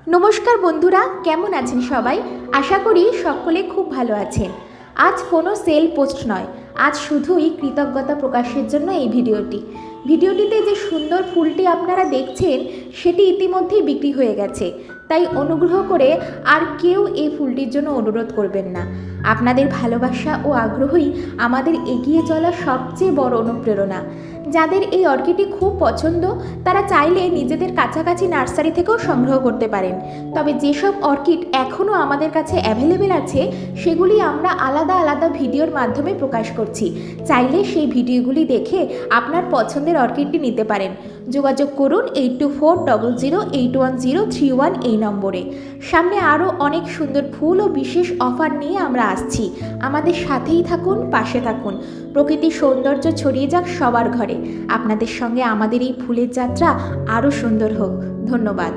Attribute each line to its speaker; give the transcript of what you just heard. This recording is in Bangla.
Speaker 1: নমস্কার বন্ধুরা, কেমন আছেন সবাই? আশা করি সকলে খুব ভালো আছেন। আজ কোনো সেল পোস্ট নয়, আজ শুধুই কৃতজ্ঞতা প্রকাশের জন্য এই ভিডিওটিতে যে সুন্দর ফুলটি আপনারা দেখছেন সেটি ইতিমধ্যেই বিক্রি হয়ে গেছে। তাই অনুগ্রহ করে আর কেউ এই ফুলটির জন্য অনুরোধ করবেন না। আপনাদের ভালোবাসা ও আগ্রহই আমাদের এগিয়ে চলার সবচেয়ে বড় অনুপ্রেরণা। যাদের এই অর্কিডটি খুব পছন্দ তারা চাইলে নিজেদের কাছাকাছি নার্সারি থেকেও সংগ্রহ করতে পারেন। তবে যেসব অর্কিড এখনও আমাদের কাছে অ্যাভেলেবেল আছে সেগুলি আমরা আলাদা আলাদা ভিডিওর মাধ্যমে প্রকাশ করছি। চাইলে সেই ভিডিওগুলি দেখে আপনার পছন্দের অর্কিডটি নিতে পারেন। যোগাযোগ করুন 8240081031 এই নম্বরে। সামনে আরও অনেক সুন্দর ফুল ও বিশেষ অফার নিয়ে আমরা আসছি। আমাদের সাথেই থাকুন, পাশে থাকুন। প্রকৃতির সৌন্দর্য ছড়িয়ে যাক সবার ঘরে। আপনাদের সঙ্গে আমাদের এই ফুলের যাত্রা আরও সুন্দর হোক। ধন্যবাদ।